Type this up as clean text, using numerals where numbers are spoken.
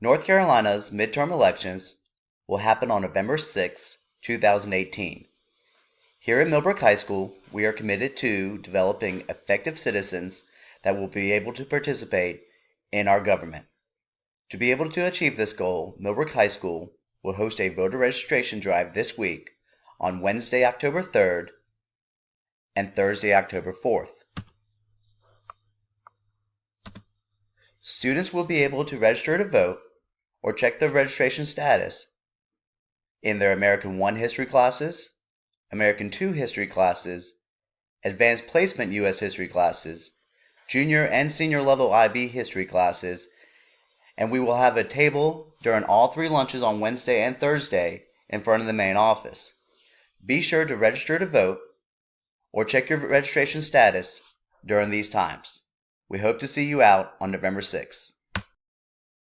North Carolina's midterm elections will happen on November 6, 2018. Here at Millbrook High School, we are committed to developing effective citizens that will be able to participate in our government. To be able to achieve this goal, Millbrook High School will host a voter registration drive this week on Wednesday, October 3rd and Thursday, October 4th. Students will be able to register to vote or check their registration status in their American 1 history classes, American 2 history classes, Advanced Placement U.S. history classes, junior and senior level IB history classes, and we will have a table during all 3 lunches on Wednesday and Thursday in front of the main office. Be sure to register to vote or check your registration status during these times. We hope to see you out on November 6th.